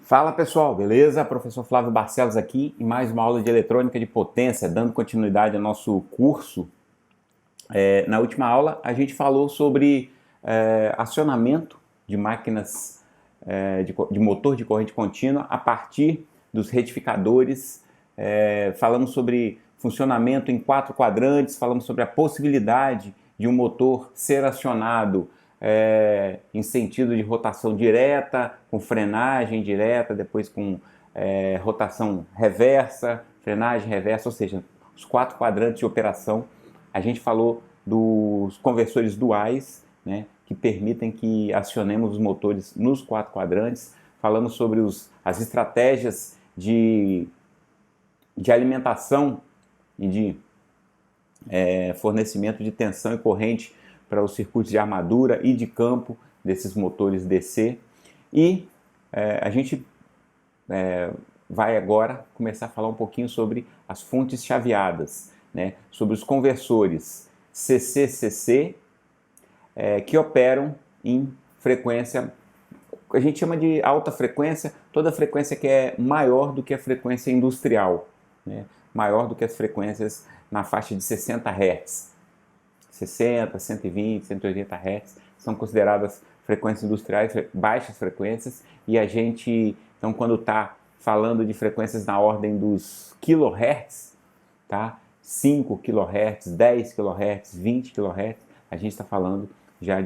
Fala pessoal, beleza? Professor Flávio Barcelos aqui em mais uma aula de eletrônica de potência, dando continuidade ao nosso curso. Na última aula a gente falou sobre acionamento de máquinas de motor de corrente contínua a partir dos retificadores. Falamos sobre funcionamento em 4 quadrantes, falamos sobre a possibilidade de um motor ser acionado em sentido de rotação direta, com frenagem direta, depois com rotação reversa, frenagem reversa, ou seja, os 4 quadrantes de operação. A gente falou dos conversores duais, né, que permitem que acionemos os motores nos 4 quadrantes. Falamos sobre as estratégias de alimentação e de fornecimento de tensão e corrente para os circuitos de armadura e de campo desses motores DC. E a gente vai agora começar a falar um pouquinho sobre as fontes chaveadas, né? Sobre os conversores CC-CC que operam em frequência, a gente chama de alta frequência, toda frequência que é maior do que a frequência industrial, né? Maior do que as frequências na faixa de 60 Hz. 60, 120, 180 Hz são consideradas frequências industriais, baixas frequências, e a gente, então, quando está falando de frequências na ordem dos kHz, tá? 5 kHz, 10 kHz, 20 kHz, a gente está falando já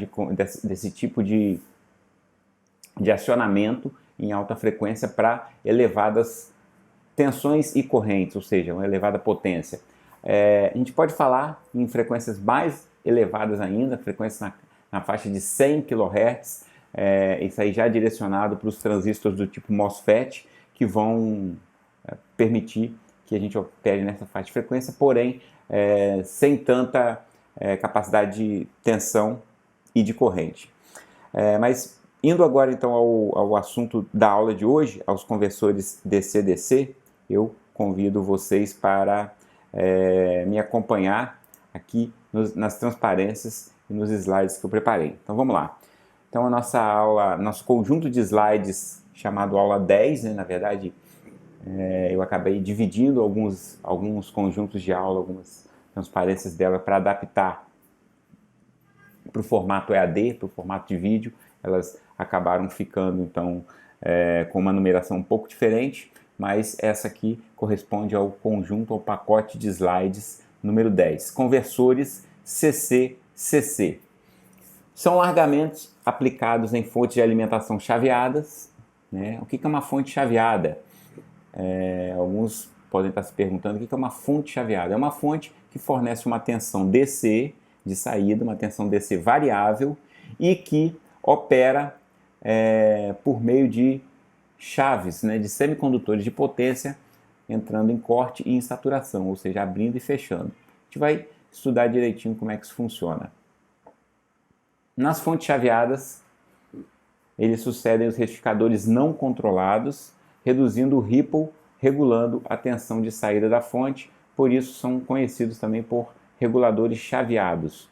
desse tipo de acionamento em alta frequência para elevadas tensões e correntes, ou seja, uma elevada potência. A gente pode falar em frequências mais elevadas ainda, frequências na faixa de 100 kHz, isso aí já direcionado para os transistores do tipo MOSFET, que vão permitir que a gente opere nessa faixa de frequência, porém sem tanta capacidade de tensão e de corrente. Mas indo agora então ao assunto da aula de hoje, aos conversores DC-DC, eu convido vocês para me acompanhar aqui nas transparências e nos slides que eu preparei. Então vamos lá. Então a nossa aula, nosso conjunto de slides chamado aula 10, né, na verdade eu acabei dividindo alguns conjuntos de aula, algumas transparências dela para adaptar para o formato EAD, para o formato de vídeo. Elas acabaram ficando então com uma numeração um pouco diferente, mas essa aqui corresponde ao conjunto, ao pacote de slides número 10. Conversores CC-CC. São largamente aplicados em fontes de alimentação chaveadas, né? O que é uma fonte chaveada? Alguns podem estar se perguntando o que é uma fonte chaveada. É uma fonte que fornece uma tensão DC de saída, uma tensão DC variável e que opera por meio de chaves, né, de semicondutores de potência entrando em corte e em saturação, ou seja, abrindo e fechando. A gente vai estudar direitinho como é que isso funciona. Nas fontes chaveadas, eles sucedem os retificadores não controlados, reduzindo o ripple, regulando a tensão de saída da fonte, por isso são conhecidos também por reguladores chaveados.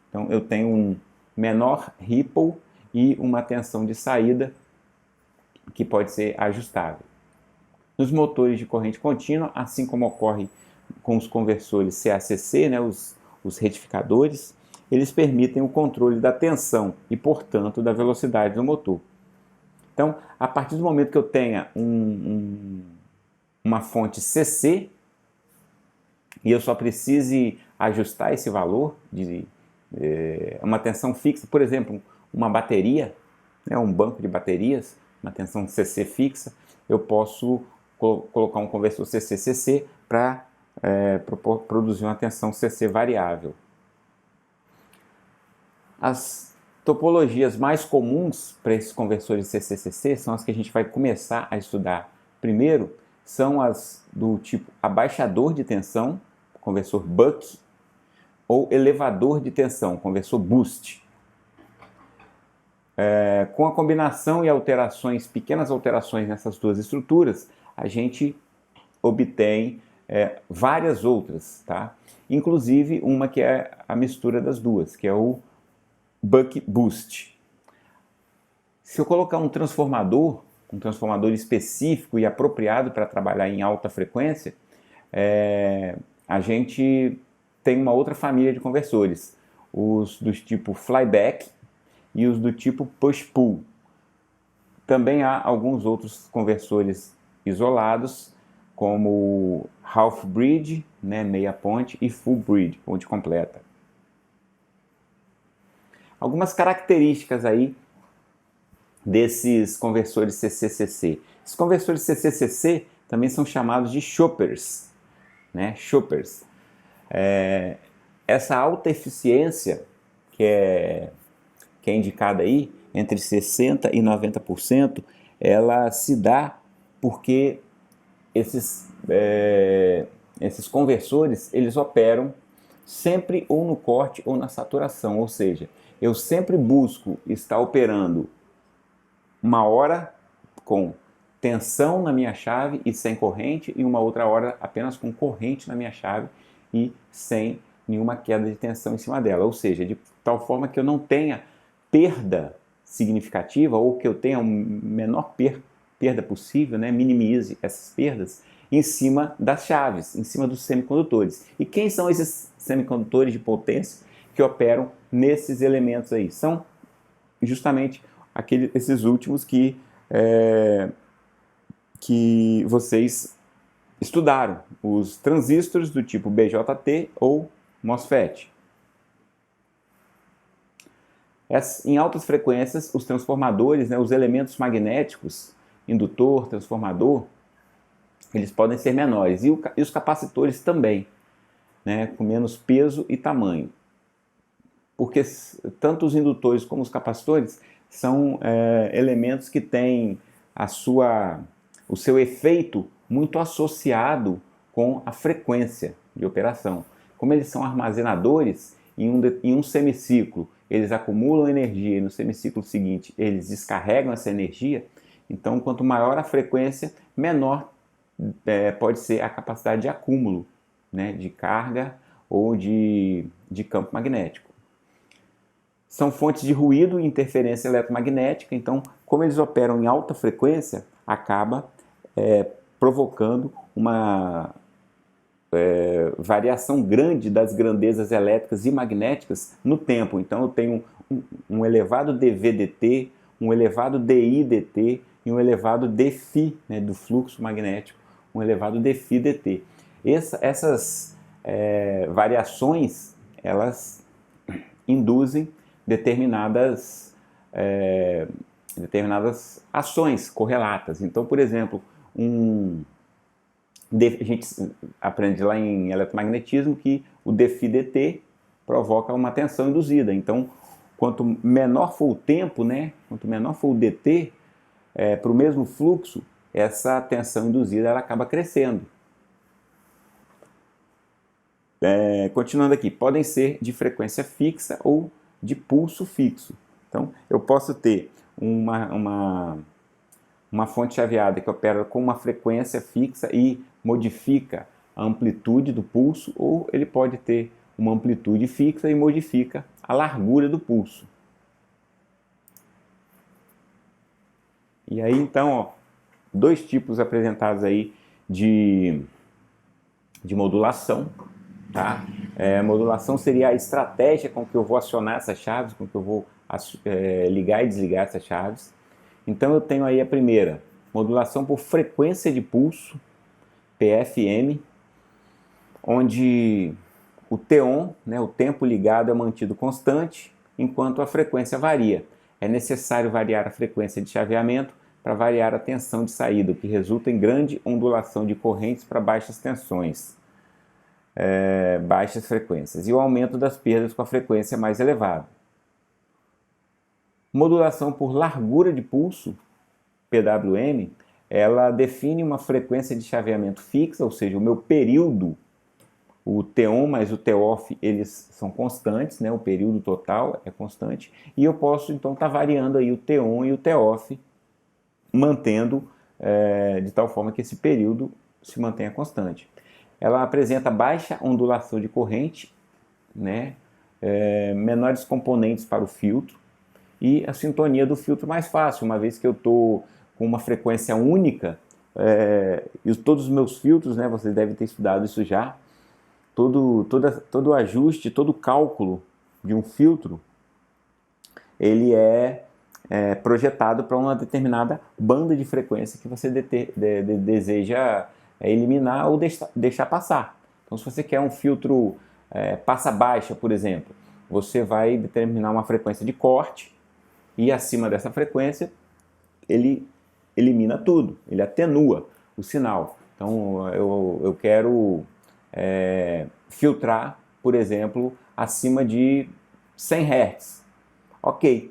Então eu tenho um menor ripple e uma tensão de saída que pode ser ajustável. Nos motores de corrente contínua, assim como ocorre com os conversores CACC, né, os retificadores, eles permitem o controle da tensão e, portanto, da velocidade do motor. Então, a partir do momento que eu tenha uma fonte CC e eu só precise ajustar esse valor de uma tensão fixa, por exemplo, uma bateria, né, um banco de baterias, uma tensão CC fixa, eu posso colocar um conversor CC-CC para produzir uma tensão CC variável. As topologias mais comuns para esses conversores CC-CC são as que a gente vai começar a estudar primeiro, são as do tipo abaixador de tensão, conversor buck, ou elevador de tensão, conversor boost. Com a combinação e alterações, pequenas alterações nessas duas estruturas, a gente obtém várias outras, tá? Inclusive uma que é a mistura das duas, que é o buck boost. Se eu colocar um transformador um transformador específico e apropriado para trabalhar em alta frequência, a gente tem uma outra família de conversores, os dos tipo flyback e os do tipo push-pull. Também há alguns outros conversores isolados, como half bridge, né, meia ponte, e full bridge, ponte completa. Algumas características aí desses conversores CC-CC. Esses conversores CC-CC também são chamados de choppers, né? Choppers. Essa alta eficiência que é indicada aí, entre 60% e 90%, ela se dá porque esses conversores, eles operam sempre ou no corte ou na saturação, ou seja, eu sempre busco estar operando uma hora com tensão na minha chave e sem corrente, e uma outra hora apenas com corrente na minha chave e sem nenhuma queda de tensão em cima dela, ou seja, de tal forma que eu não tenha perda significativa ou que eu tenha a menor perda possível, né? Minimize essas perdas em cima das chaves, em cima dos semicondutores. E quem são esses semicondutores de potência que operam nesses elementos aí? São justamente esses últimos que vocês estudaram, os transistores do tipo BJT ou MOSFET. Em altas frequências, os transformadores, né, os elementos magnéticos, indutor, transformador, eles podem ser menores. E os capacitores também, né, com menos peso e tamanho. Porque tanto os indutores como os capacitores são elementos que têm o seu efeito muito associado com a frequência de operação. Como eles são armazenadores, em um semiciclo eles acumulam energia e no semiciclo seguinte eles descarregam essa energia, então quanto maior a frequência, menor pode ser a capacidade de acúmulo, né, de carga ou de campo magnético. São fontes de ruído e interferência eletromagnética, então como eles operam em alta frequência, acaba provocando uma variação grande das grandezas elétricas e magnéticas no tempo. Então eu tenho um elevado dV/dt, um elevado dI/dt e um elevado dφ, né, do fluxo magnético, um elevado dφ/dt. Essas variações, elas induzem determinadas ações correlatas. Então, por exemplo, a gente aprende lá em eletromagnetismo que o dφ/dt provoca uma tensão induzida. Então, quanto menor for o tempo, né, quanto menor for o dt, para o mesmo fluxo, essa tensão induzida ela acaba crescendo. Continuando aqui, podem ser de frequência fixa ou de pulso fixo. Então, eu posso ter uma fonte chaveada que opera com uma frequência fixa e modifica a amplitude do pulso, ou ele pode ter uma amplitude fixa e modifica a largura do pulso. E aí, então, dois tipos apresentados aí de modulação. Tá? Modulação seria a estratégia com que eu vou acionar essas chaves, com que eu vou ligar e desligar essas chaves. Então eu tenho aí a primeira, modulação por frequência de pulso, PFM, onde o T-on, né, o tempo ligado, é mantido constante, enquanto a frequência varia. É necessário variar a frequência de chaveamento para variar a tensão de saída, o que resulta em grande ondulação de correntes para baixas tensões. Baixas frequências e o aumento das perdas com a frequência mais elevada. Modulação por largura de pulso, PWM, ela define uma frequência de chaveamento fixa, ou seja, o meu período, o T-on mais o T-off, eles são constantes, né? O período total é constante, e eu posso então estar variando aí o T-on e o T-off, mantendo de tal forma que esse período se mantenha constante. Ela apresenta baixa ondulação de corrente, né? Menores componentes para o filtro e a sintonia do filtro mais fácil, uma vez que eu estou com uma frequência única, e todos os meus filtros, né, vocês devem ter estudado isso já, todo o ajuste, todo o cálculo de um filtro, ele é projetado para uma determinada banda de frequência que você deseja eliminar ou deixar passar. Então, se você quer um filtro passa baixa, por exemplo, você vai determinar uma frequência de corte e acima dessa frequência ele elimina tudo, ele atenua o sinal. Então, eu quero filtrar, por exemplo, acima de 100 Hz. Ok,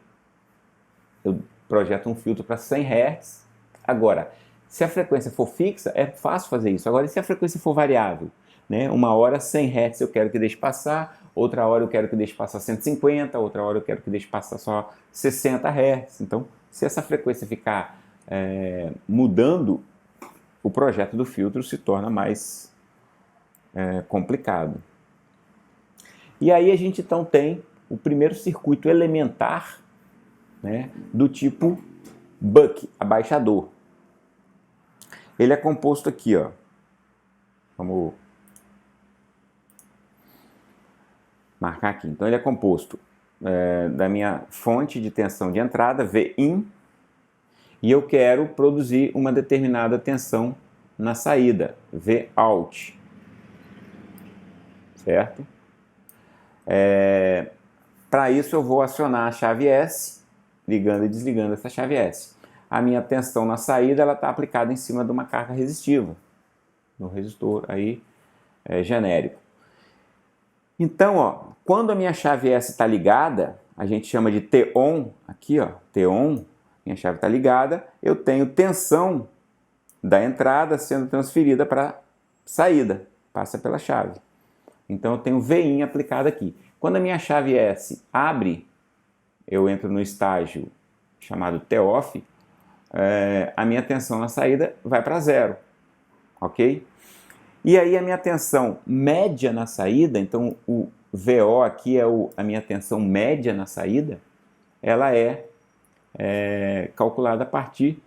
eu projeto um filtro para 100 Hz. Agora, se a frequência for fixa, é fácil fazer isso. Agora, e se a frequência for variável? Né? Uma hora 100 Hz eu quero que deixe passar, outra hora eu quero que deixe passar 150, outra hora eu quero que deixe passar só 60 Hz. Então, se essa frequência ficar mudando, o projeto do filtro se torna mais complicado. E aí a gente então tem o primeiro circuito elementar, né, do tipo buck, abaixador. Ele é composto aqui, ó. Vamos marcar aqui. Então ele é composto da minha fonte de tensão de entrada, Vin, e eu quero produzir uma determinada tensão na saída, Vout. Certo? Para isso eu vou acionar a chave S, ligando e desligando essa chave S. A minha tensão na saída está aplicada em cima de uma carga resistiva, no resistor aí genérico. Então, ó, quando a minha chave S está ligada, a gente chama de T-on, aqui ó, T-on, minha chave está ligada, eu tenho tensão da entrada sendo transferida para a saída, passa pela chave. Então eu tenho Vin aplicado aqui. Quando a minha chave S abre, eu entro no estágio chamado T-off, a minha tensão na saída vai para zero, ok? E aí a minha tensão média na saída, então o VO aqui é a minha tensão média na saída, ela é calculada a partir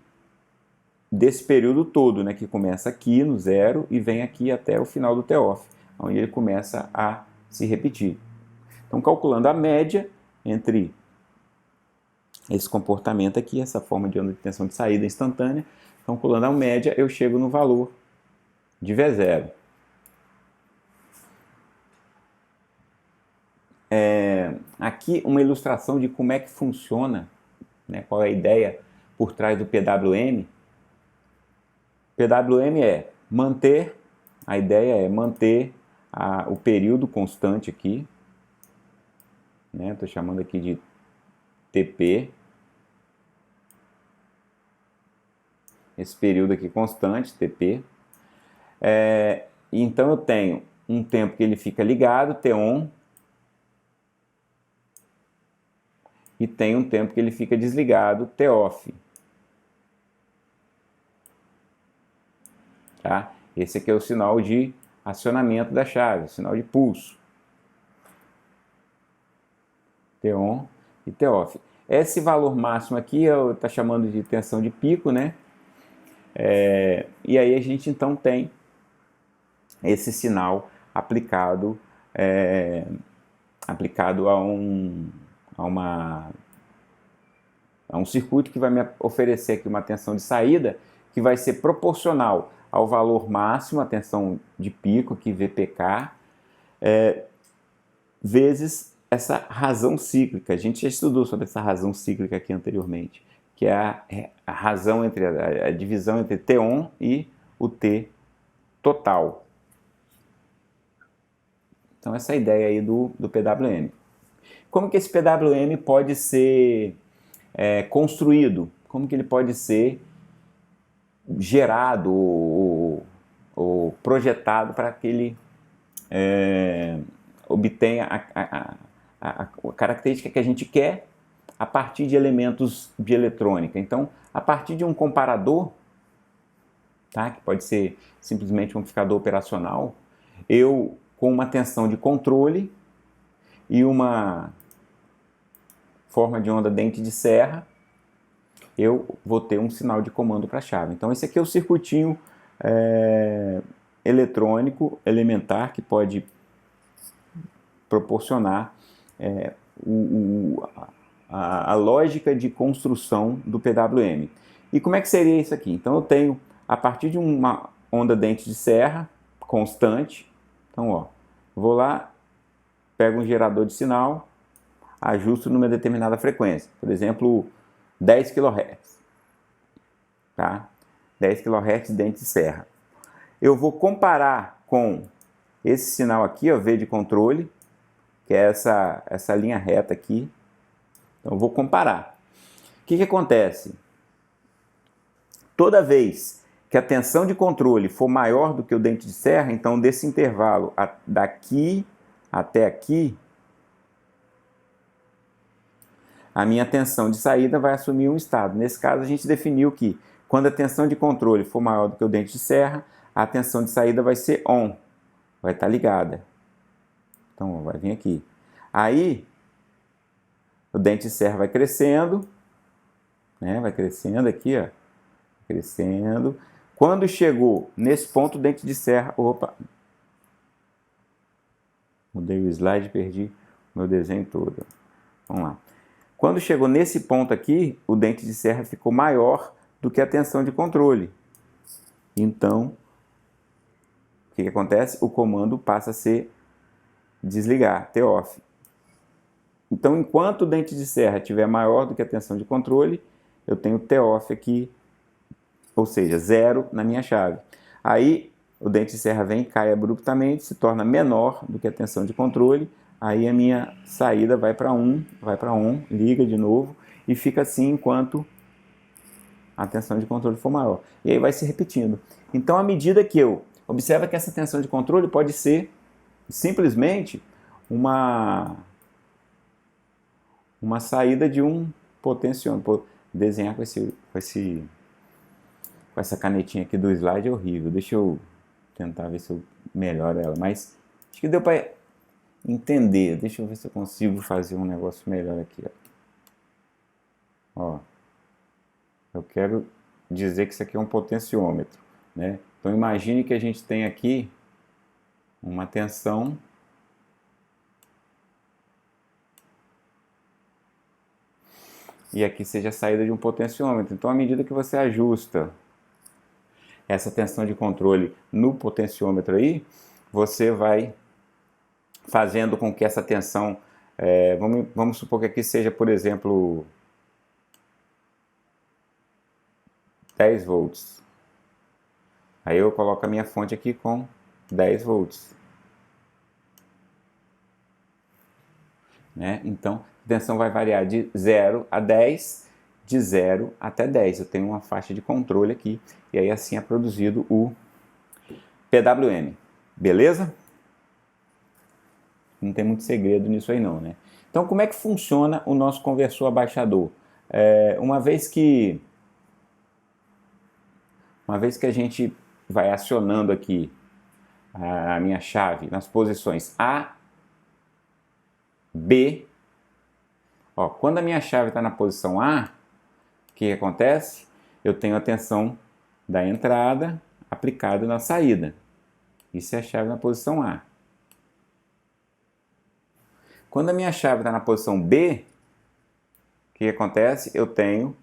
desse período todo, né, que começa aqui no zero e vem aqui até o final do T-off, onde ele começa a se repetir. Então, calculando a média entre esse comportamento aqui, essa forma de onda de tensão de saída instantânea, calculando a média, eu chego no valor de V0. Aqui uma ilustração de como é que funciona, né, qual é a ideia por trás do PWM. PWM a ideia é manter o período constante aqui, né? Estou chamando aqui de TP, esse período aqui constante, TP. Então eu tenho um tempo que ele fica ligado, T-on, e tem um tempo que ele fica desligado, T-off. Tá? Esse aqui é o sinal de acionamento da chave, o sinal de pulso. T-on e T-off. Esse valor máximo aqui está chamando de tensão de pico, né? E aí a gente então tem esse sinal aplicado a um circuito que vai me oferecer aqui uma tensão de saída que vai ser proporcional ao valor máximo, a tensão de pico, aqui VPK, vezes essa razão cíclica. A gente já estudou sobre essa razão cíclica aqui anteriormente, que é a razão entre a divisão entre T-on e o T total. Então essa é a ideia aí do PWM. Como que esse PWM pode ser construído? Como que ele pode ser gerado ou projetado para que ele obtenha a característica que a gente quer a partir de elementos de eletrônica. Então, a partir de um comparador, tá, que pode ser simplesmente um amplificador operacional, eu, com uma tensão de controle e uma forma de onda dente de serra, eu vou ter um sinal de comando para a chave. Então esse aqui é o circuitinho eletrônico elementar que pode proporcionar a lógica de construção do PWM. E como é que seria isso aqui? Então eu tenho, a partir de uma onda dente de serra constante, então ó, vou lá, pego um gerador de sinal, ajusto numa determinada frequência, por exemplo, 10 kHz, tá? 10 kHz dente de serra. Eu vou comparar com esse sinal aqui, ó, V de controle, que é essa linha reta aqui. Então eu vou comparar. O que acontece? Toda vez que a tensão de controle for maior do que o dente de serra, então desse intervalo daqui até aqui, a minha tensão de saída vai assumir um estado. Nesse caso, a gente definiu que quando a tensão de controle for maior do que o dente de serra, a tensão de saída vai ser ON, vai estar ligada. Então, vai vir aqui. Aí, o dente de serra vai crescendo, né? Vai crescendo aqui, ó. Crescendo. Quando chegou nesse ponto, o dente de serra... Opa! Mudei o slide, perdi o meu desenho todo. Vamos lá. Quando chegou nesse ponto aqui, o dente de serra ficou maior do que a tensão de controle. Então, o que acontece? O comando passa a ser desligar, T-off. Então, enquanto o dente de serra estiver maior do que a tensão de controle, eu tenho T-off aqui, ou seja, 0 na minha chave. Aí, o dente de serra vem, cai abruptamente, se torna menor do que a tensão de controle, aí a minha saída vai para 1, liga de novo, e fica assim enquanto a tensão de controle for maior. E aí vai se repetindo. Então, à medida que eu observo que essa tensão de controle pode ser simplesmente uma saída de um potenciômetro. Vou desenhar com essa canetinha aqui do slide é horrível. Deixa eu tentar ver se eu melhoro ela. Mas acho que deu para entender. Deixa eu ver se eu consigo fazer um negócio melhor aqui. Ó. Eu quero dizer que isso aqui é um potenciômetro, né? Então imagine que a gente tem aqui uma tensão e aqui seja a saída de um potenciômetro. Então, à medida que você ajusta essa tensão de controle no potenciômetro aí, você vai fazendo com que essa tensão, vamos supor que aqui seja, por exemplo, 10 volts. Aí eu coloco a minha fonte aqui com 10 volts. Né? Então, a tensão vai variar de 0 a 10, de 0 até 10. Eu tenho uma faixa de controle aqui, e aí assim é produzido o PWM. Beleza? Não tem muito segredo nisso aí não, né? Então, como é que funciona o nosso conversor abaixador? Uma vez que a gente vai acionando aqui a minha chave nas posições A, B, ó, quando a minha chave está na posição A, o que acontece? Eu tenho a tensão da entrada aplicada na saída. Isso é a chave na posição A. Quando a minha chave está na posição B, o que acontece? Eu tenho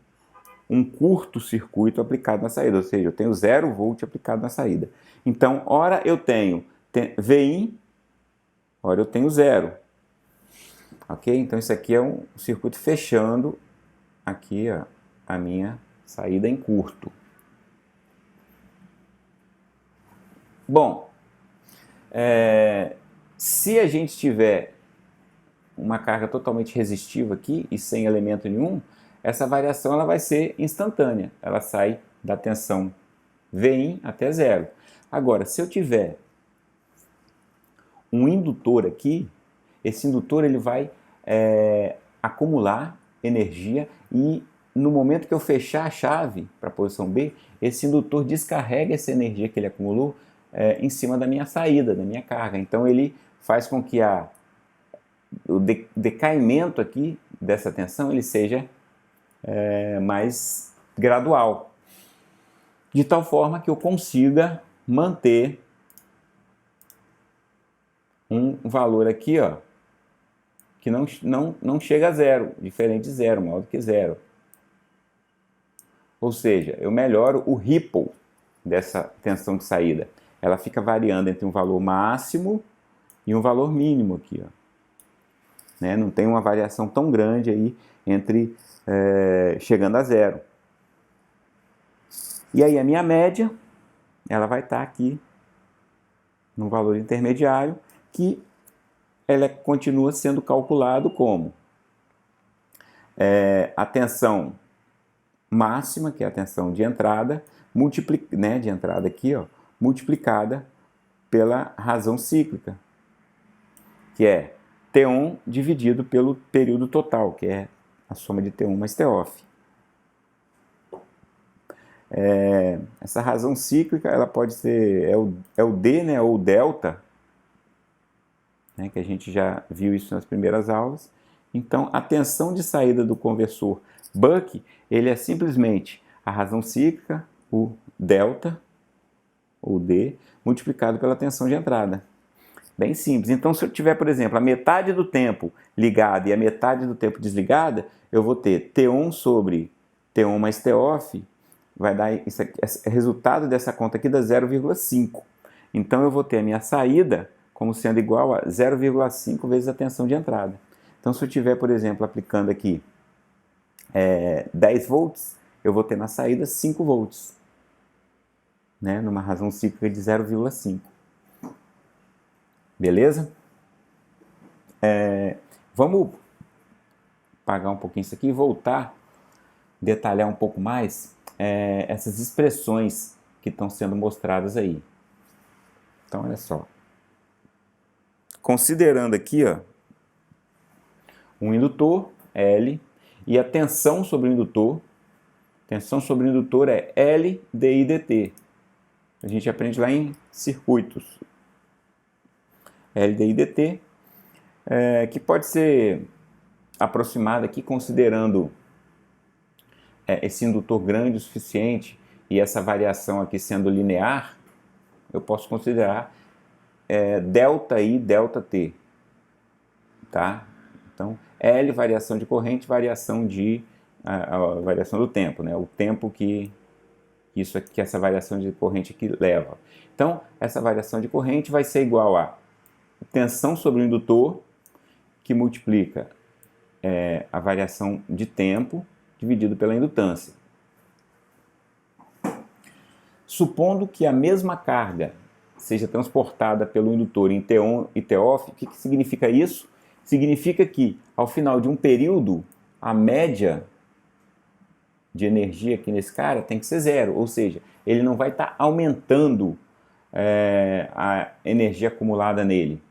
um curto-circuito aplicado na saída, ou seja, eu tenho 0 volt aplicado na saída. Então, ora eu tenho Vin, ora eu tenho 0. Ok? Então, isso aqui é um circuito fechando aqui ó, a minha saída em curto. Bom, se a gente tiver uma carga totalmente resistiva aqui e sem elemento nenhum, essa variação ela vai ser instantânea. Ela sai da tensão Vin até 0. Agora, se eu tiver um indutor aqui, esse indutor ele vai acumular energia e no momento que eu fechar a chave para a posição B, esse indutor descarrega essa energia que ele acumulou em cima da minha saída, da minha carga. Então ele faz com que o decaimento aqui dessa tensão ele seja mais gradual, de tal forma que eu consiga manter um valor aqui, ó, que não chega a zero, diferente de zero, maior do que zero. Ou seja, eu melhoro o ripple dessa tensão de saída. Ela fica variando entre um valor máximo e um valor mínimo aqui, ó. Né? Não tem uma variação tão grande aí entre chegando a zero. E aí a minha média, ela vai estar aqui no valor intermediário, que ela continua sendo calculado como a tensão máxima, que é a tensão de entrada, de entrada aqui, ó, multiplicada pela razão cíclica, que é T1 dividido pelo período total, que é a soma de T1 mais Toff. Essa razão cíclica, ela pode ser, é o D, né, ou delta, né, que a gente já viu isso nas primeiras aulas. Então, a tensão de saída do conversor Buck, ele é simplesmente a razão cíclica, o delta, ou D, multiplicado pela tensão de entrada. Bem simples. Então, se eu tiver, por exemplo, a metade do tempo ligada e a metade do tempo desligada, eu vou ter T1 sobre T1 mais Toff, vai dar isso aqui, resultado dessa conta aqui dá 0,5. Então, eu vou ter a minha saída como sendo igual a 0,5 vezes a tensão de entrada. Então, se eu tiver, por exemplo, aplicando aqui 10 volts, eu vou ter na saída 5 volts, né, numa razão cíclica de 0,5. Beleza? Vamos apagar um pouquinho isso aqui e voltar, detalhar um pouco mais essas expressões que estão sendo mostradas aí. Então, olha só. Considerando aqui, ó, um indutor, L, e a tensão sobre o indutor. Tensão sobre o indutor é L dI dt. A gente aprende lá em circuitos. L dI dt, que pode ser aproximada aqui considerando esse indutor grande o suficiente e essa variação aqui sendo linear, eu posso considerar delta I, delta T. Tá? Então, L, variação de corrente, variação a variação do tempo, né? O tempo que essa variação de corrente aqui leva. Então, essa variação de corrente vai ser igual a tensão sobre o indutor, que multiplica a variação de tempo dividido pela indutância. Supondo que a mesma carga seja transportada pelo indutor em T1 e Toff, o que significa isso? Significa que, ao final de um período, a média de energia aqui nesse cara tem que ser zero, ou seja, ele não vai estar aumentando a energia acumulada nele.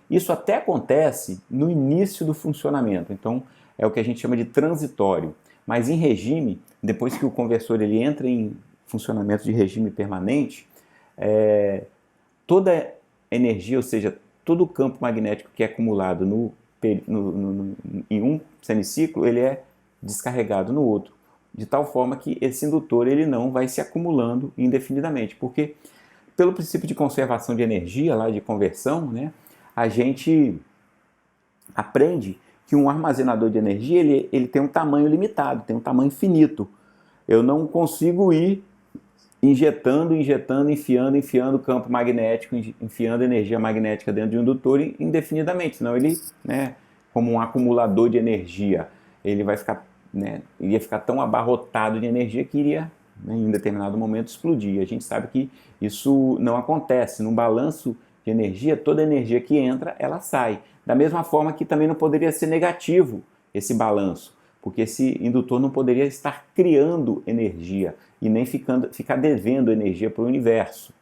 Isso até acontece no início do funcionamento, então é o que a gente chama de transitório. Mas em regime, depois que o conversor ele entra em funcionamento de regime permanente, toda energia, ou seja, todo o campo magnético que é acumulado em um semiciclo, ele é descarregado no outro, de tal forma que esse indutor ele não vai se acumulando indefinidamente, porque pelo princípio de conservação de energia, lá de conversão, né, a gente aprende que um armazenador de energia ele tem um tamanho limitado, tem um tamanho finito. Eu não consigo ir injetando, enfiando campo magnético, enfiando energia magnética dentro de um indutor indefinidamente, senão ele, né, como um acumulador de energia, ele vai ficar, né, iria ficar tão abarrotado de energia que iria, né, em determinado momento explodir. A gente sabe que isso não acontece. No balanço de energia, toda energia que entra, ela sai. Da mesma forma que também não poderia ser negativo esse balanço, porque esse indutor não poderia estar criando energia e nem ficar devendo energia para o universo.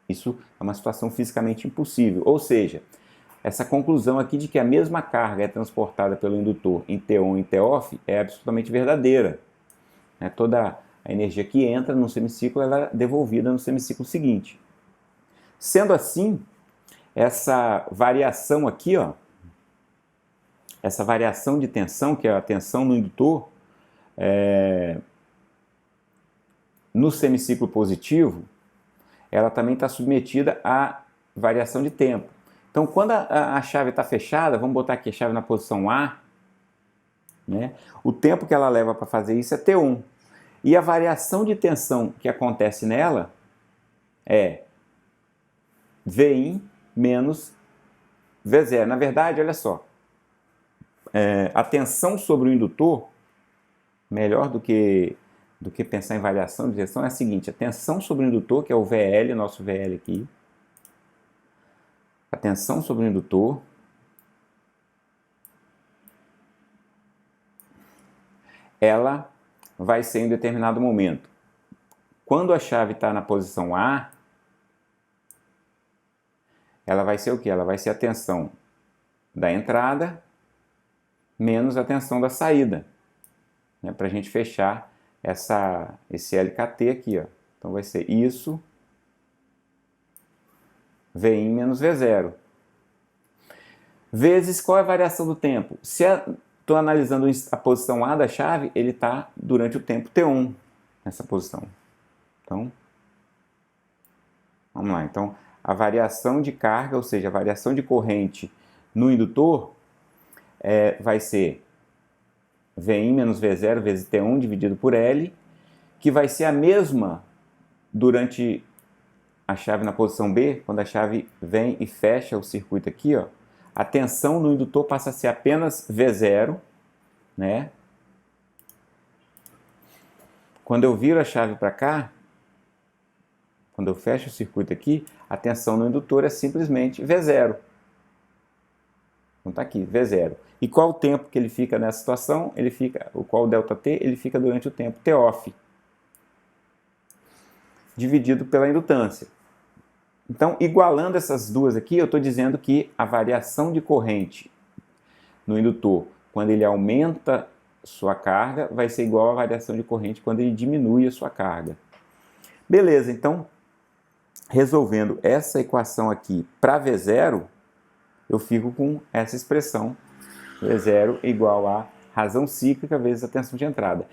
Isso é uma situação fisicamente impossível. Ou seja, essa conclusão aqui de que a mesma carga é transportada pelo indutor em T1 e Toff é absolutamente verdadeira. Toda a energia que entra no semiciclo ela é devolvida no semiciclo seguinte. Sendo assim, essa variação aqui, ó, essa variação de tensão, que é a tensão no indutor, no semiciclo positivo, ela também está submetida à variação de tempo. Então, quando a chave está fechada, vamos botar aqui a chave na posição A, né? O tempo que ela leva para fazer isso é T1. E a variação de tensão que acontece nela é Vin menos V0. Na verdade, olha só, a tensão sobre o indutor, melhor do que pensar em variação de tensão, é a seguinte: a tensão sobre o indutor, que é o VL, nosso VL aqui, a tensão sobre o indutor ela vai ser em determinado momento. Quando a chave está na posição A, ela vai ser o quê? Ela vai ser a tensão da entrada menos a tensão da saída, né? Para a gente fechar esse LKT aqui, ó. Então vai ser isso, Vin menos V0. Vezes qual é a variação do tempo? Se estou analisando a posição A da chave, ele está durante o tempo T1, nessa posição. Então, vamos lá. Então, a variação de carga, ou seja, a variação de corrente no indutor, vai ser Vin menos V0 vezes T1 dividido por L, que vai ser a mesma durante a chave na posição B, quando a chave vem e fecha o circuito aqui, ó, a tensão no indutor passa a ser apenas V0, né? Quando eu viro a chave para cá, quando eu fecho o circuito aqui, a tensão no indutor é simplesmente V0. Então tá aqui, V0. E qual o tempo que ele fica nessa situação? Qual o ΔT? Ele fica durante o tempo T-off, dividido pela indutância. Então, igualando essas duas aqui, eu estou dizendo que a variação de corrente no indutor, quando ele aumenta sua carga, vai ser igual à variação de corrente quando ele diminui a sua carga. Beleza, então, resolvendo essa equação aqui para V0, eu fico com essa expressão, V0 igual a razão cíclica vezes a tensão de entrada.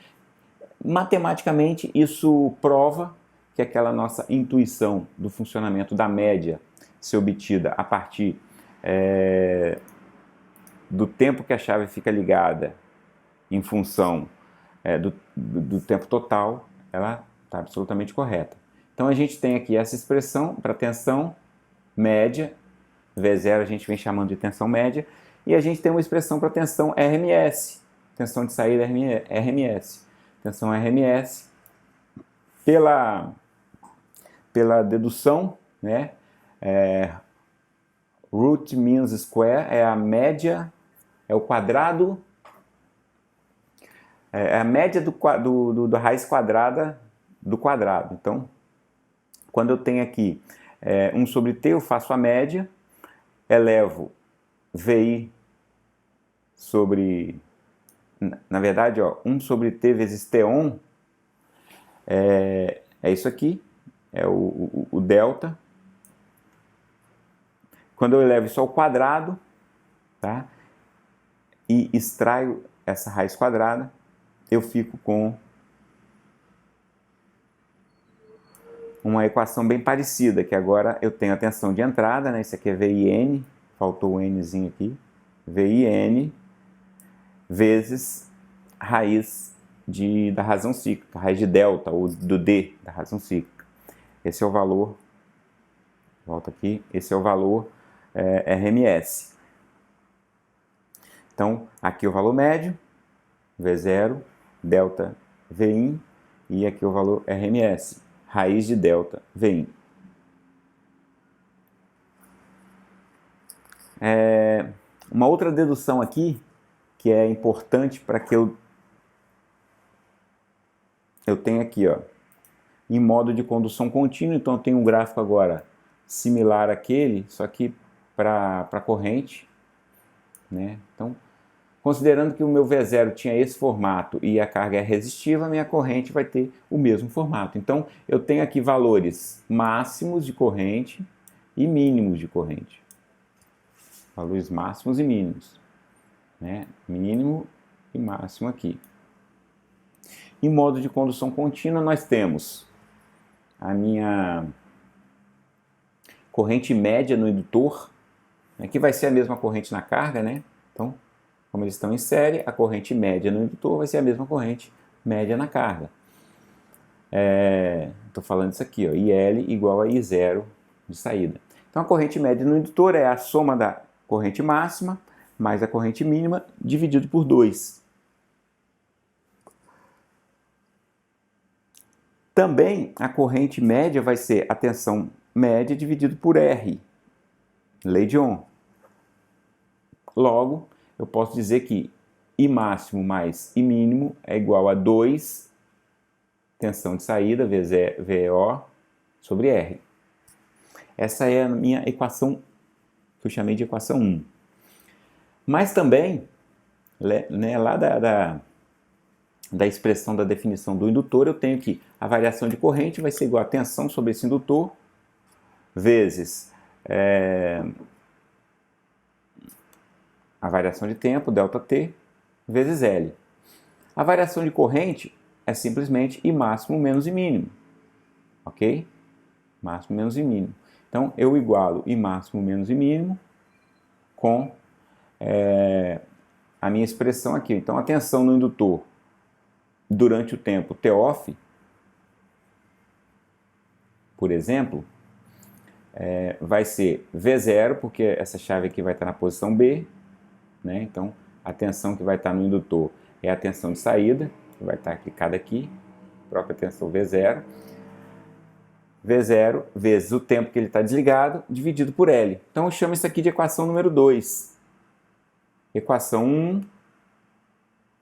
Matematicamente, isso prova que aquela nossa intuição do funcionamento da média ser obtida a partir do tempo que a chave fica ligada em função do tempo total, ela está absolutamente correta. Então a gente tem aqui essa expressão para tensão média, V0 a gente vem chamando de tensão média, e a gente tem uma expressão para tensão RMS, tensão de saída RMS. Tensão RMS, pela dedução, né? Root means square é a média, é o quadrado, é a média da raiz quadrada do quadrado. Então, quando eu tenho aqui 1 sobre t, eu faço a média, elevo VI sobre, na verdade, ó, 1 sobre t vezes T1 é isso aqui, é o delta. Quando eu elevo isso ao quadrado, tá? E extraio essa raiz quadrada, eu fico com uma equação bem parecida, que agora eu tenho a tensão de entrada, né? Isso aqui é VIN, faltou o Nzinho aqui, VIN vezes raiz da razão cíclica, raiz de delta, ou do D da razão cíclica. Esse é o valor, volta aqui, esse é o valor RMS. Então, aqui o valor médio, V0, delta Vin, e aqui o valor RMS, raiz de delta Vin. Uma outra dedução aqui, que é importante para que eu tenho aqui, ó, em modo de condução contínua, então eu tenho um gráfico agora similar àquele, só que para corrente, né? Então, considerando que o meu V0 tinha esse formato e a carga é resistiva, a minha corrente vai ter o mesmo formato. Então, eu tenho aqui valores máximos de corrente e mínimos de corrente. Valores máximos e mínimos, né? Mínimo e máximo aqui. Em modo de condução contínua, nós temos a minha corrente média no indutor, que vai ser a mesma corrente na carga, né? Então, como eles estão em série, a corrente média no indutor vai ser a mesma corrente média na carga. Estou falando isso aqui, ó, IL igual a I0 de saída. Então, a corrente média no indutor é a soma da corrente máxima mais a corrente mínima dividido por 2. Também a corrente média vai ser a tensão média dividido por R, lei de Ohm. Logo, eu posso dizer que I máximo mais I mínimo é igual a 2 tensão de saída, VO, sobre R. Essa é a minha equação, que eu chamei de equação 1. Mas também, né, lá da expressão da definição do indutor, eu tenho que a variação de corrente vai ser igual a tensão sobre esse indutor, vezes a variação de tempo, ΔT, vezes L. A variação de corrente é simplesmente I máximo menos I mínimo. Ok? Máximo menos I mínimo. Então, eu igualo I máximo menos I mínimo com a minha expressão aqui. Então, a tensão no indutor durante o tempo T-off, por exemplo, vai ser V0, porque essa chave aqui vai estar na posição B, né? Então, a tensão que vai estar no indutor é a tensão de saída, que vai estar clicada aqui, própria tensão V0. V0 vezes o tempo que ele está desligado, dividido por L. Então, eu chamo isso aqui de equação número 2. Equação 1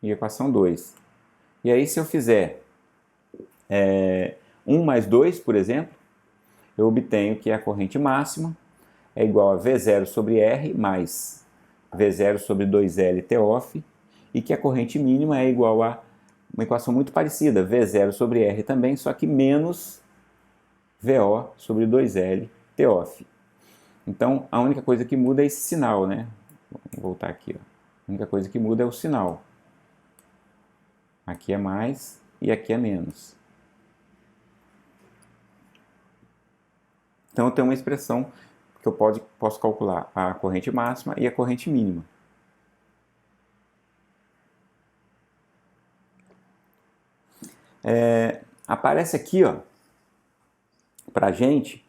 e equação 2. E aí, se eu fizer 1 mais 2, por exemplo, eu obtenho que a corrente máxima é igual a V0 sobre R mais V0 sobre 2L T-off, e que a corrente mínima é igual a uma equação muito parecida, V0 sobre R também, só que menos VO sobre 2L T-off. Então, a única coisa que muda é esse sinal, né? Vou voltar aqui, ó. A única coisa que muda é o sinal. Aqui é mais e aqui é menos. Então, eu tenho uma expressão que eu posso calcular a corrente máxima e a corrente mínima. Aparece aqui, ó, para a gente,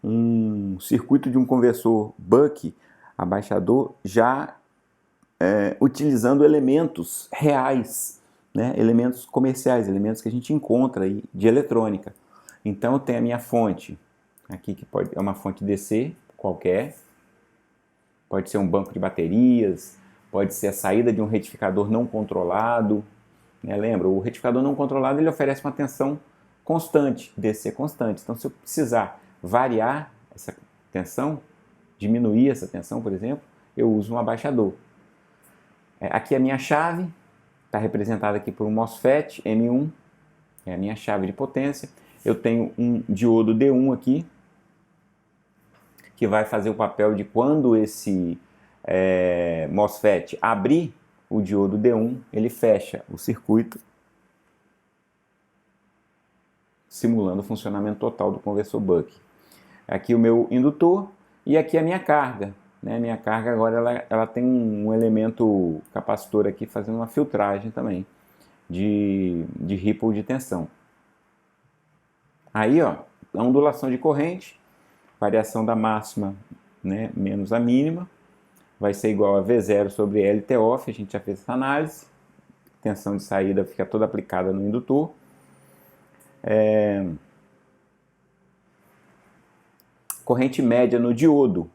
um circuito de um conversor Buck abaixador já utilizando elementos reais, né? Elementos comerciais, elementos que a gente encontra aí de eletrônica. Então, eu tenho a minha fonte aqui, que é uma fonte DC qualquer, pode ser um banco de baterias, pode ser a saída de um retificador não controlado, né? Lembra, o retificador não controlado ele oferece uma tensão constante, DC constante. Então, se eu precisar variar essa tensão, diminuir essa tensão, por exemplo, eu uso um abaixador. Aqui é a minha chave, está representada aqui por um MOSFET M1, é a minha chave de potência. Eu tenho um diodo D1 aqui, que vai fazer o papel de quando esse MOSFET abrir o diodo D1, ele fecha o circuito, simulando o funcionamento total do conversor Buck. Aqui o meu indutor e aqui a minha carga. Né? Minha carga agora ela tem um elemento capacitor aqui fazendo uma filtragem também de ripple de tensão. Aí, ó, a ondulação de corrente, variação da máxima, né, menos a mínima, vai ser igual a V0 sobre L T-off, a gente já fez essa análise. Tensão de saída fica toda aplicada no indutor. Corrente média no diodo.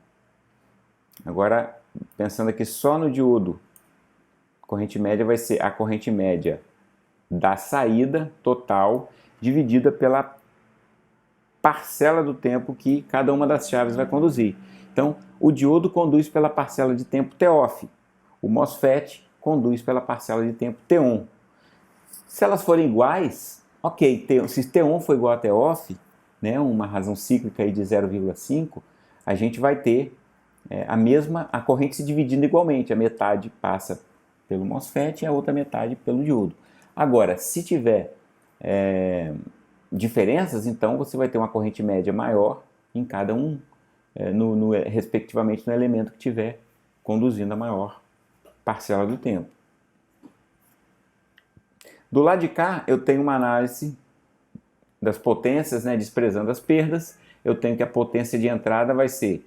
Agora, pensando aqui só no diodo, corrente média vai ser a corrente média da saída total dividida pela parcela do tempo que cada uma das chaves vai conduzir. Então, o diodo conduz pela parcela de tempo T-off, o MOSFET conduz pela parcela de tempo T-on. Se elas forem iguais, ok, se T-on for igual a T-off, né, uma razão cíclica aí de 0,5, a gente vai ter a corrente se dividindo igualmente, a metade passa pelo MOSFET e a outra metade pelo diodo. Agora, se tiver diferenças, então você vai ter uma corrente média maior em cada um, respectivamente no elemento que estiver conduzindo a maior parcela do tempo. Do lado de cá, eu tenho uma análise das potências, né, desprezando as perdas. Eu tenho que a potência de entrada vai ser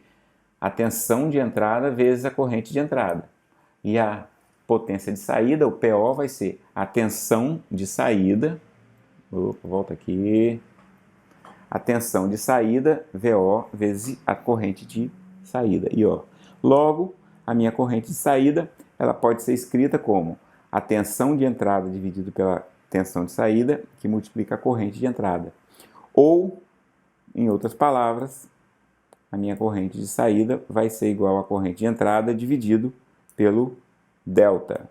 a tensão de entrada vezes a corrente de entrada. E a potência de saída, o PO, vai ser a tensão de saída. Opa, volta aqui. A tensão de saída, VO, vezes a corrente de saída, IO. Logo, a minha corrente de saída, ela pode ser escrita como a tensão de entrada dividido pela tensão de saída, que multiplica a corrente de entrada. Ou, em outras palavras, a minha corrente de saída vai ser igual à corrente de entrada dividido pelo delta.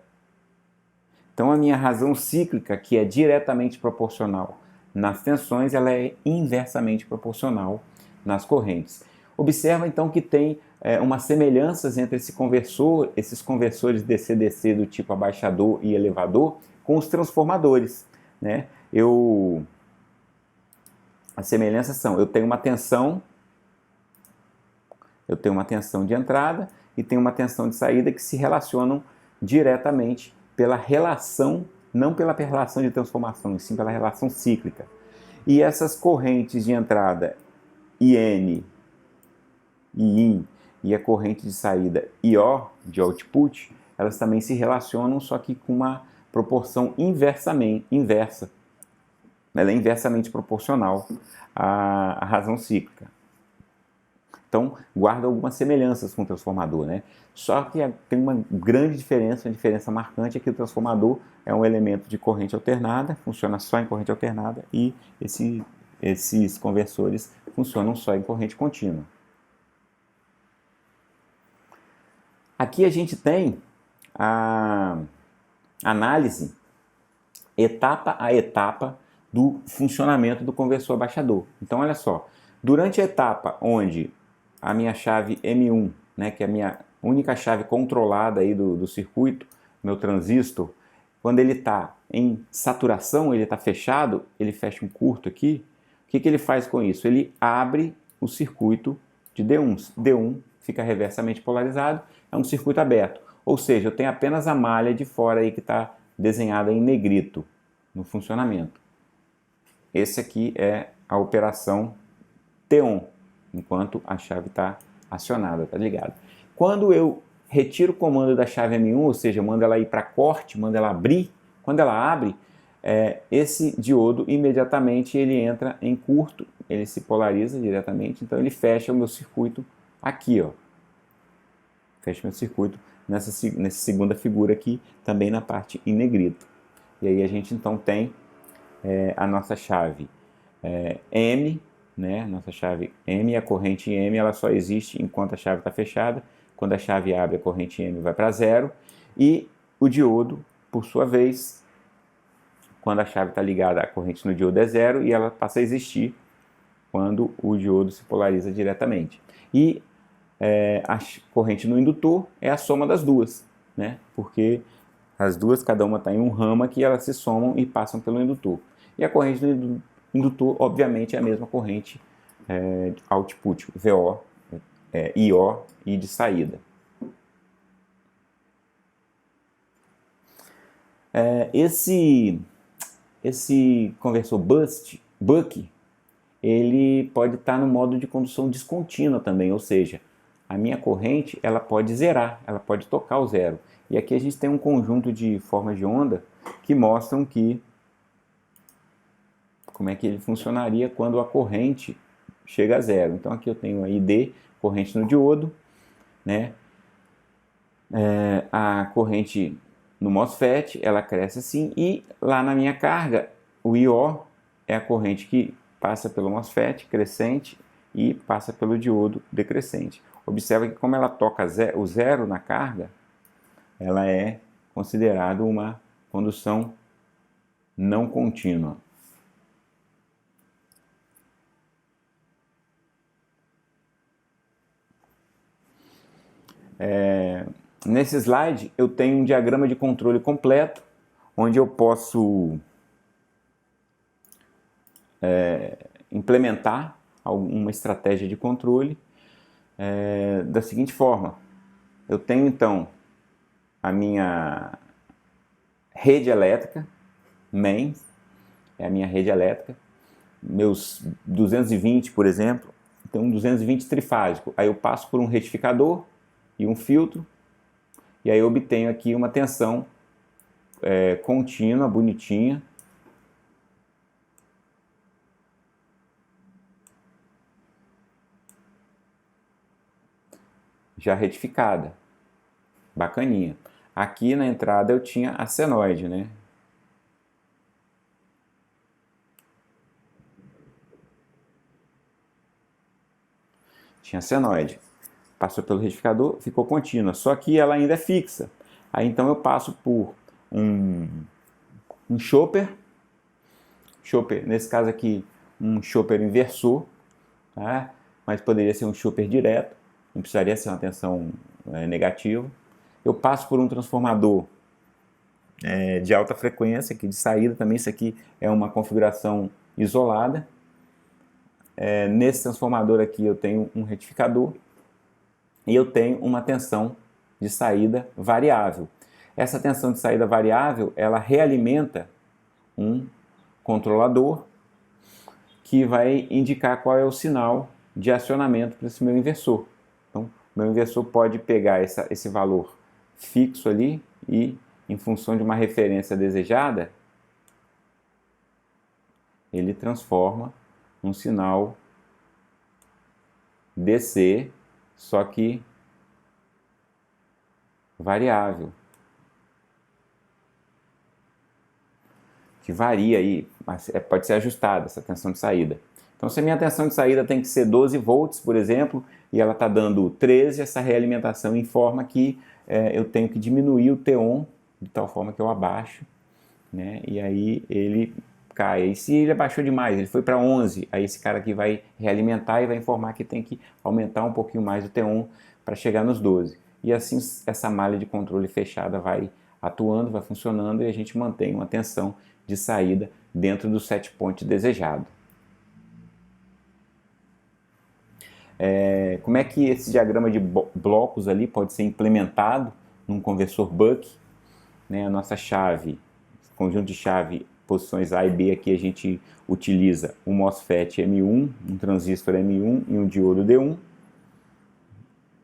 Então, a minha razão cíclica, que é diretamente proporcional nas tensões, ela é inversamente proporcional nas correntes. Observa, então, que tem umas semelhanças entre esses conversores DC-DC do tipo abaixador e elevador com os transformadores, né? As semelhanças são, eu tenho uma tensão de entrada e tenho uma tensão de saída que se relacionam diretamente pela relação, não pela relação de transformação, e sim pela relação cíclica. E essas correntes de entrada IN e IN e a corrente de saída IO, de output, elas também se relacionam, só que com uma proporção inversa. Ela é inversamente proporcional à razão cíclica. Então, guarda algumas semelhanças com o transformador, né? Só que tem uma grande diferença, uma diferença marcante é que o transformador é um elemento de corrente alternada, funciona só em corrente alternada, e esses conversores funcionam só em corrente contínua. Aqui a gente tem a análise etapa a etapa do funcionamento do conversor abaixador. Então, olha só, durante a etapa onde a minha chave M1, né, que é a minha única chave controlada aí do circuito, meu transistor, quando ele está em saturação, ele está fechado, ele fecha um curto aqui, o que ele faz com isso? Ele abre o circuito de D1. D1 fica reversamente polarizado, é um circuito aberto. Ou seja, eu tenho apenas a malha de fora aí que está desenhada em negrito no funcionamento. Esse aqui é a operação T1, enquanto a chave está acionada, está ligada. Quando eu retiro o comando da chave M1, ou seja, mando ela ir para corte, mando ela abrir, quando ela abre, esse diodo imediatamente ele entra em curto, ele se polariza diretamente, então ele fecha o meu circuito aqui, ó. Fecha meu circuito nessa segunda figura aqui, também na parte em negrito. E aí a gente então tem a nossa chave M, né? Nossa chave M, a corrente M, ela só existe enquanto a chave está fechada. Quando a chave abre, a corrente M vai para zero. E o diodo, por sua vez, quando a chave está ligada, a corrente no diodo é zero e ela passa a existir quando o diodo se polariza diretamente. E a corrente no indutor é a soma das duas, né? Porque as duas, cada uma está em um ramo aqui, elas se somam e passam pelo indutor. E a corrente do indutor, obviamente, é a mesma corrente output, VO, IO e de saída. Esse conversor Buck, ele pode estar no modo de condução descontínua também, ou seja, a minha corrente ela pode zerar, ela pode tocar o zero. E aqui a gente tem um conjunto de formas de onda que mostram como é que ele funcionaria quando a corrente chega a zero. Então aqui eu tenho a ID, corrente no diodo, né? A corrente no MOSFET, ela cresce assim, e lá na minha carga, o IO é a corrente que passa pelo MOSFET crescente e passa pelo diodo decrescente. Observa que como ela toca o zero na carga, ela é considerada uma condução não contínua. Nesse slide eu tenho um diagrama de controle completo, onde eu posso implementar uma estratégia de controle da seguinte forma. Eu tenho então a minha rede elétrica, main, é a minha rede elétrica, meus 220, por exemplo, tem um 220 trifásico, aí eu passo por um retificador e um filtro, e aí eu obtenho aqui uma tensão contínua, bonitinha, já retificada, bacaninha. Aqui na entrada eu tinha a senoide, né? Tinha senoide. Passou pelo retificador, ficou contínua, só que ela ainda é fixa. Aí então eu passo por um chopper, nesse caso aqui um chopper inversor, tá? Mas poderia ser um chopper direto, não precisaria ser uma tensão negativa. Eu passo por um transformador de alta frequência, aqui de saída também, isso aqui é uma configuração isolada. Nesse transformador aqui eu tenho um retificador e eu tenho uma tensão de saída variável. Essa tensão de saída variável, ela realimenta um controlador que vai indicar qual é o sinal de acionamento para esse meu inversor. Então, meu inversor pode pegar esse valor fixo ali e, em função de uma referência desejada, ele transforma um sinal DC, só que variável, que varia aí, mas pode ser ajustada essa tensão de saída. Então, se a minha tensão de saída tem que ser 12 volts, por exemplo, e ela está dando 13, essa realimentação informa que eu tenho que diminuir o T-on de tal forma que eu abaixo, né? E aí ele cai. E se ele abaixou demais, ele foi para 11, aí esse cara aqui vai realimentar e vai informar que tem que aumentar um pouquinho mais o T-on para chegar nos 12. E assim essa malha de controle fechada vai atuando, vai funcionando e a gente mantém uma tensão de saída dentro do set point desejado. Como é que esse diagrama de blocos ali pode ser implementado num conversor buck? Né? A nossa chave, conjunto de chave, posições A e B, aqui a gente utiliza um MOSFET M1, um transistor M1 e um diodo D1.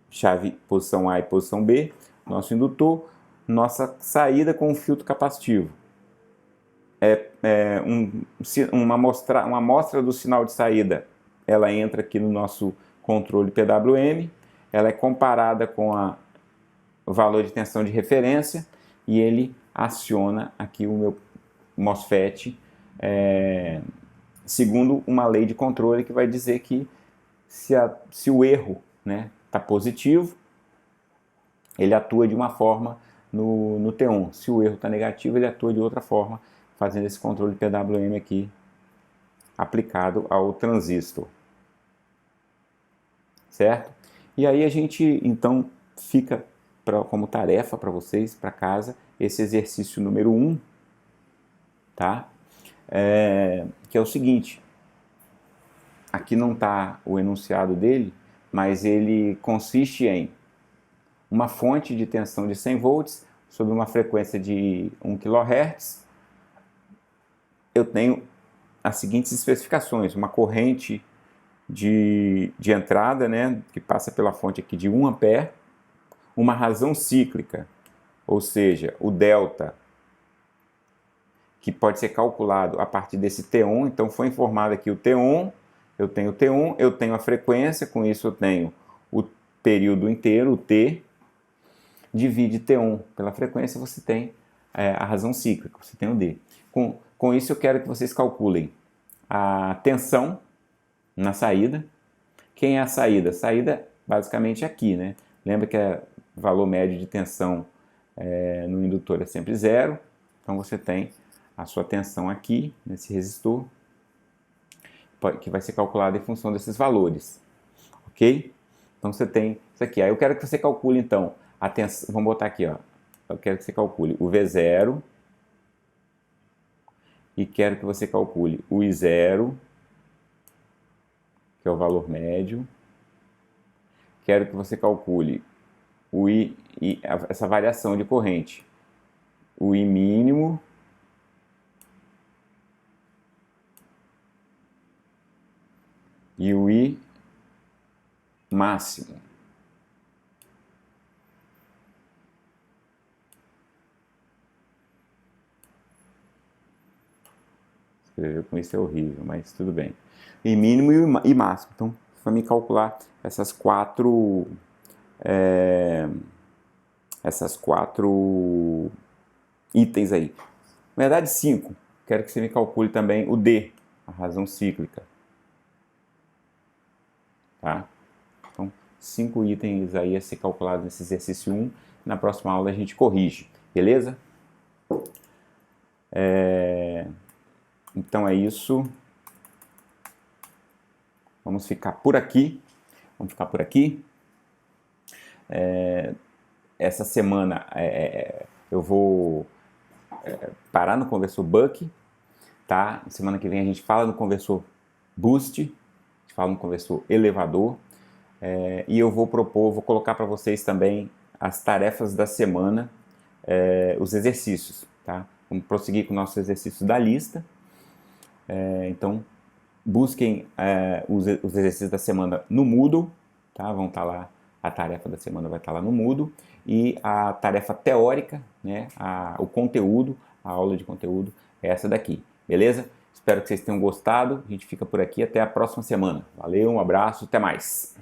Chave posição A e posição B, nosso indutor, nossa saída com um filtro capacitivo. Uma amostra do sinal de saída, ela entra aqui no nosso controle PWM, ela é comparada com o valor de tensão de referência e ele aciona aqui o meu MOSFET segundo uma lei de controle que vai dizer que se o erro está positivo, ele atua de uma forma no T1. Se o erro está negativo, ele atua de outra forma, fazendo esse controle PWM aqui aplicado ao transistor. Certo? E aí a gente, então, fica como tarefa para vocês, para casa, esse exercício número 1, tá? Que é o seguinte, aqui não está o enunciado dele, mas ele consiste em uma fonte de tensão de 100 volts sobre uma frequência de 1 kHz. Eu tenho as seguintes especificações, uma corrente de entrada, né, que passa pela fonte aqui de 1 ampere, uma razão cíclica, ou seja, o delta, que pode ser calculado a partir desse T1. Então foi informado aqui o T1, eu tenho o T1, eu tenho a frequência, com isso eu tenho o período inteiro, o T, divide T1 pela frequência, você tem a razão cíclica, você tem o D. Com isso eu quero que vocês calculem a tensão na saída. Quem é a saída? A saída basicamente aqui, né? Lembra que o valor médio de tensão no indutor é sempre 0, então você tem a sua tensão aqui, nesse resistor, que vai ser calculada em função desses valores, ok? Então você tem isso aqui. Aí eu quero que você calcule então a tensão, vamos botar aqui, ó. Eu quero que você calcule o V0 e quero que você calcule o I0, que é o valor médio. Quero que você calcule o essa variação de corrente, o I mínimo e o I máximo. Escrever com isso é horrível, mas tudo bem. I mínimo e I máximo. Então, vai me calcular essas quatro itens aí. Na verdade, 5. Quero que você me calcule também o D, a razão cíclica. Tá? Então, 5 itens aí a ser calculados nesse exercício 1. Na próxima aula a gente corrige, beleza? Então é isso. Vamos ficar por aqui. Essa semana eu vou parar no conversor Buck, tá? Semana que vem a gente fala no conversor Boost, a gente fala no conversor elevador, e eu vou colocar para vocês também as tarefas da semana, os exercícios, tá? Vamos prosseguir com nossos exercícios da lista. Então, busquem os exercícios da semana no Moodle, tá? Vão estar lá, a tarefa da semana vai estar lá no Moodle, e a tarefa teórica, né? O conteúdo, a aula de conteúdo é essa daqui, beleza? Espero que vocês tenham gostado, a gente fica por aqui, até a próxima semana. Valeu, um abraço, até mais!